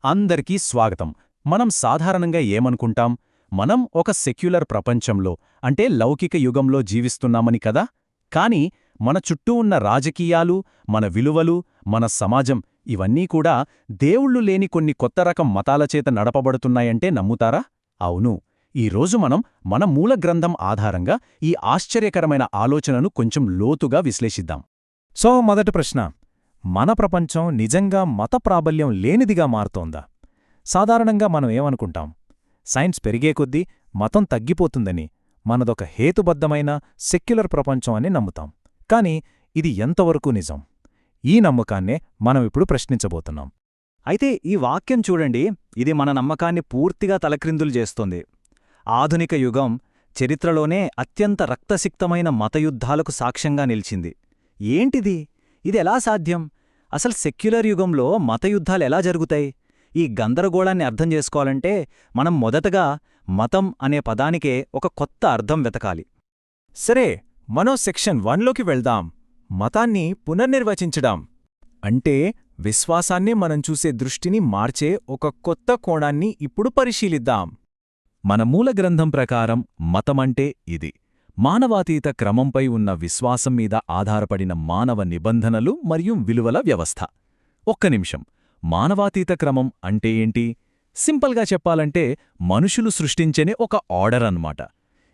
అందరికీ స్వాగతం. మనం సాధారణంగా ఏమనుకుంటాం? మనం ఒక సెక్యులర్ ప్రపంచంలో అంటే లౌకిక యుగంలో జీవిస్తున్నామని కదా. కాని మన చుట్టూ ఉన్న రాజకీయాలు, మన విలువలు, మన సమాజం ఇవన్నీ కూడా దేవుళ్ళు లేని కొన్ని కొత్త రకం మతాలచేత నడపబడుతున్నాయంటే నమ్ముతారా? అవును. ఈరోజు మనం మన మూల గ్రంథం ఆధారంగా ఈ ఆశ్చర్యకరమైన ఆలోచనను కొంచెం లోతుగా విశ్లేషిద్దాం. మొదటి ప్రశ్న, మన ప్రపంచం నిజంగా మత ప్రాబల్యం లేనిదిగా మారుతోందా? సాధారణంగా మనం ఏమనుకుంటాం? సైన్స్ పెరిగే కొద్దీ మతం తగ్గిపోతుందని, మనదొక హేతుబద్ధమైన సెక్యులర్ ప్రపంచం అని నమ్ముతాం. కాని ఇది ఎంతవరకు నిజం? ఈ నమ్మకాన్నే మనమిప్పుడు ప్రశ్నించబోతున్నాం. అయితే ఈ వాక్యం చూడండి, ఇది మన నమ్మకాన్ని పూర్తిగా తలక్రిందులు చేస్తోంది. ఆధునిక యుగం చరిత్రలోనే అత్యంత రక్తసిక్తమైన మతయుద్ధాలకు సాక్ష్యంగా నిలిచింది. ఏంటిది? ఇది ఎలా సాధ్యం? అసలు సెక్యులర్ యుగంలో మతయుద్ధాలు ఎలా జరుగుతాయి? ఈ గందరగోళాన్ని అర్థం చేసుకోవాలంటే మనం మొదటగా మతం అనే పదానికే ఒక కొత్త అర్థం వెతకాలి. సరే, మనం సెక్షన్ 1లోకి వెళ్దాం. మతాన్ని పునర్నిర్వచించడం అంటే విశ్వాసాన్ని మనం చూసే దృష్టిని మార్చే ఒక కొత్త కోణాన్ని ఇప్పుడు పరిశీలిద్దాం. మన మూల గ్రంథం ప్రకారం మతమంటే ఇది మానవాతీత క్రమంపై ఉన్న విశ్వాసం మీద ఆధారపడిన మానవ నిబంధనలు మరియు విలువల వ్యవస్థ. ఒక్క నిమిషం, మానవాతీత క్రమం అంటే ఏంటి? సింపుల్గా చెప్పాలంటే మనుషులు సృష్టించని ఒక ఆర్డర్ అన్నమాట.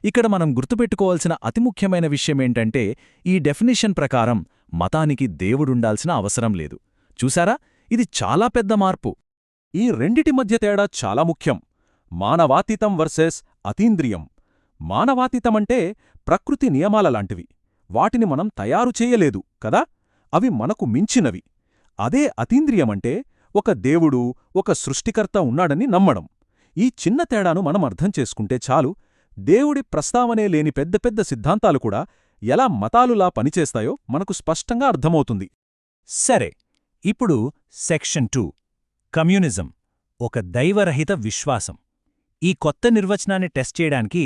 ఇక్కడ మనం గుర్తుపెట్టుకోవాల్సిన అతి ముఖ్యమైన విషయమేంటంటే ఈ డెఫినిషన్ ప్రకారం మతానికి దేవుడుండాల్సిన అవసరం లేదు. చూసారా, ఇది చాలా పెద్ద మార్పు. ఈ రెండిటి మధ్య తేడా చాలా ముఖ్యం. మానవాతీతం వర్సెస్ అతీంద్రియం. మానవాతీతమంటే ప్రకృతి నియమాలలాంటివి. వాటిని మనం తయారు చేయలేదు కదా, అవి మనకు మించినవి. అదే అతీంద్రియమంటే ఒక దేవుడు, ఒక సృష్టికర్త ఉన్నాడని నమ్మడం. ఈ చిన్న తేడాను మనం అర్థం చేసుకుంటే చాలు, దేవుడి ప్రస్తావనే లేని పెద్ద పెద్ద సిద్ధాంతాలు కూడా ఎలా మతాలులా పనిచేస్తాయో మనకు స్పష్టంగా అర్థమవుతుంది. సరే, ఇప్పుడు సెక్షన్ 2, కమ్యూనిజం, ఒక దైవరహిత విశ్వాసం. ఈ కొత్త నిర్వచనాన్ని టెస్ట్ చేయడానికి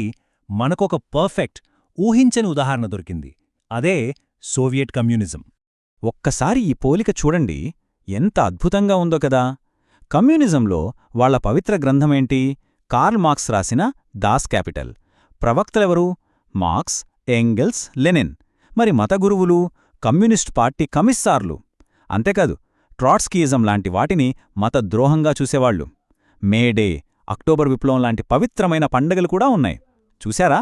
మనకొక పర్ఫెక్ట్, ఊహించని ఉదాహరణ దొరికింది. అదే సోవియట్ కమ్యూనిజం. ఒక్కసారి ఈ పోలిక చూడండి, ఎంత అద్భుతంగా ఉందో కదా. కమ్యూనిజంలో వాళ్ల పవిత్ర గ్రంథమేంటి? కార్ల్ మార్క్స్ రాసిన దాస్ క్యాపిటల్. ప్రవక్తలెవరు? Marx, Engels, Lenin. మరి మత గురువులు కమ్యూనిస్ట్ పార్టీ కమిస్సార్లు. అంతేకాదు, ట్రాట్స్కీయిజం లాంటి వాటిని మత ద్రోహంగా చూసేవాళ్లు. మేడే, అక్టోబర్ విప్లవం లాంటి పవిత్రమైన పండగలు కూడా ఉన్నాయి. చూశారా?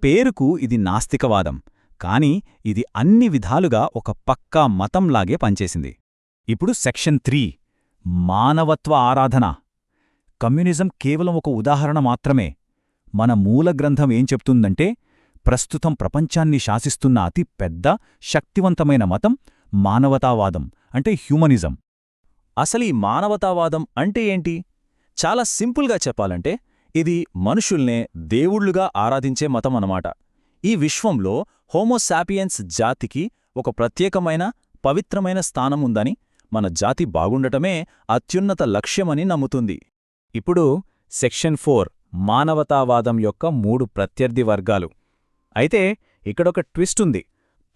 పేరుకు ఇది నాస్తికవాదం, కాని ఇది అన్ని విధాలుగా ఒక పక్కా మతంలాగే పనిచేసింది. ఇప్పుడు సెక్షన్ 3, మానవత్వ ఆరాధన. కమ్యూనిజం కేవలం ఒక ఉదాహరణ మాత్రమే. మన మూల గ్రంథం ఏం చెప్తుందంటే ప్రస్తుతం ప్రపంచాన్ని శాసిస్తున్న అతి పెద్ద, శక్తివంతమైన మతం మానవతావాదం అంటే హ్యూమనిజం. అసలు ఈ మానవతావాదం అంటే ఏంటి? చాలా సింపుల్గా చెప్పాలంటే ఇది మనుషుల్నే దేవుళ్లుగా ఆరాధించే మతం అన్నమాట. ఈ విశ్వంలో హోమోసాపియన్స్ జాతికి ఒక ప్రత్యేకమైన, పవిత్రమైన స్థానం ఉందని, మన జాతి బాగుండటమే అత్యున్నత లక్ష్యమని నమ్ముతుంది. ఇప్పుడు సెక్షన్ 4, మానవతావాదం యొక్క 3 ప్రత్యర్థి వర్గాలు. అయితే ఇక్కడొక ట్విస్ట్ ఉంది.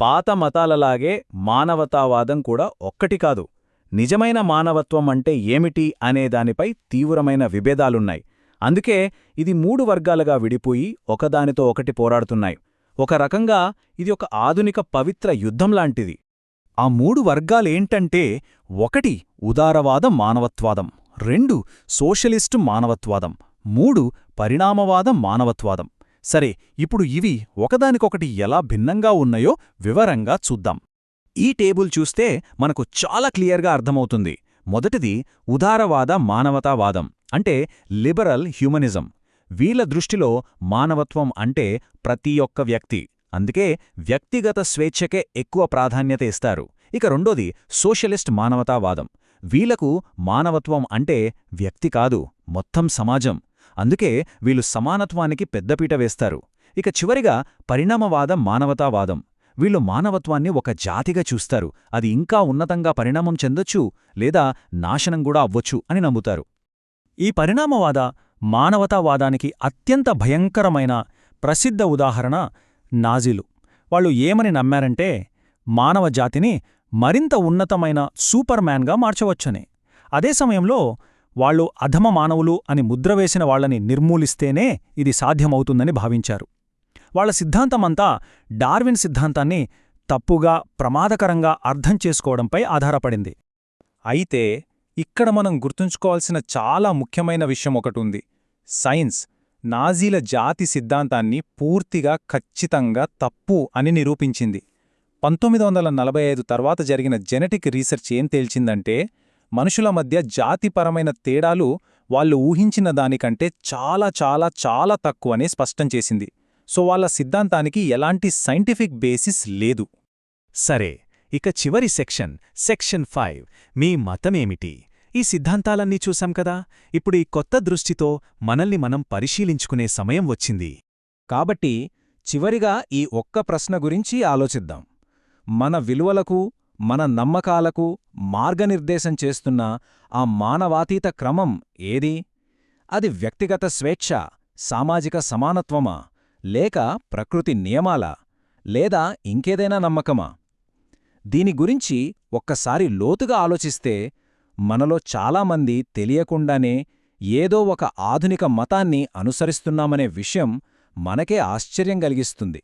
పాత మతాలలాగే మానవతావాదం కూడా ఒక్కటి కాదు. నిజమైన మానవత్వం అంటే ఏమిటి అనేదానిపై తీవ్రమైన విభేదాలున్నాయి. అందుకే ఇది 3 వర్గాలుగా విడిపోయి ఒకదానితో ఒకటి పోరాడుతున్నాయి. ఒక రకంగా ఇది ఒక ఆధునిక పవిత్ర యుద్ధంలాంటిది. ఆ 3 వర్గాలేంటంటే 1 ఉదారవాద మానవత్వాదం, 2 సోషలిస్టు మానవత్వాదం, 3 పరిణామవాద మానవత్వాదం. సరే, ఇప్పుడు ఇవి ఒకదానికొకటి ఎలా భిన్నంగా ఉన్నాయో వివరంగా చూద్దాం. ఈ టేబుల్ చూస్తే మనకు చాలా క్లియర్గా అర్థమవుతుంది. మొదటిది ఉదారవాద మానవతావాదం అంటే లిబరల్ హ్యూమనిజం. వీళ్ల దృష్టిలో మానవత్వం అంటే ప్రతి ఒక్క వ్యక్తి, అందుకే వ్యక్తిగత స్వేచ్ఛకే ఎక్కువ ప్రాధాన్యత ఇస్తారు. ఇక రెండోది సోషలిస్ట్ మానవతావాదం. వీళ్లకు మానవత్వం అంటే వ్యక్తి కాదు, మొత్తం సమాజం. అందుకే వీళ్ళు సమానత్వానికి పెద్దపీట వేస్తారు. ఇక చివరిగా పరిణామవాద మానవతావాదం. వీళ్ళు మానవత్వాన్ని ఒక జాతిగా చూస్తారు, అది ఇంకా ఉన్నతంగా పరిణామం చెందొచ్చు లేదా నాశనం కూడా అవ్వొచ్చు అని నమ్ముతారు. ఈ పరిణామవాద మానవతావాదానికి అత్యంత భయంకరమైన ప్రసిద్ధ ఉదాహరణ నాజీలు. వాళ్ళు ఏమని నమ్మారంటే మానవ జాతిని మరింత ఉన్నతమైన సూపర్ మ్యాన్గా మార్చవచ్చని. అదే సమయంలో వాళ్ళు అధమ మానవులు అని ముద్రవేసిన వాళ్ళని నిర్మూలిస్తేనే ఇది సాధ్యమవుతుందని భావించారు. వాళ్ల సిద్ధాంతమంతా డార్విన్ సిద్ధాంతాన్ని తప్పుగా, ప్రమాదకరంగా అర్థం చేసుకోవడంపై ఆధారపడింది. అయితే ఇక్కడ మనం గుర్తుంచుకోవాల్సిన చాలా ముఖ్యమైన విషయం ఒకటుంది. సైన్స్ నాజీల జాతి సిద్ధాంతాన్ని పూర్తిగా ఖచ్చితంగా తప్పు అని నిరూపించింది. 1945 తర్వాత జరిగిన జెనెటిక్ రీసెర్చ్ ఏం తేల్చిందంటే, మనుషుల మధ్య జాతిపరమైన తేడాలు వాళ్ళు ఊహించిన దానికంటే చాలా చాలా చాలా తక్కువనే స్పష్టం చేసింది. సో వాళ్ళ సిద్ధాంతానికి ఎలాంటి సైంటిఫిక్ బేసిస్ లేదు. సరే, ఇక చివరి సెక్షన్ 5 మీ మతమేమిటి? ఈ సిద్ధాంతాలన్నీ చూశాం కదా. ఇప్పుడు ఈ కొత్త దృష్టితో మనల్ని మనం పరిశీలించుకునే సమయం వచ్చింది. కాబట్టి చివరిగా ఈ ఒక్క ప్రశ్న గురించి ఆలోచిద్దాం. మన విలువలకు, మన నమ్మకాలకు మార్గనిర్దేశం చేస్తున్న ఆ మానవాతీత క్రమం ఏది? అది వ్యక్తిగత స్వేచ్ఛ, సామాజిక సమానత్వమా, లేక ప్రకృతి నియమాలా, లేదా ఇంకేదైనా నమ్మకమా? దీని గురించి ఒక్కసారి లోతుగా ఆలోచిస్తే మనలో చాలామంది తెలియకుండానే ఏదో ఒక ఆధునిక మతాన్ని అనుసరిస్తున్నామనే విషయం మనకే ఆశ్చర్యం కలిగిస్తుంది.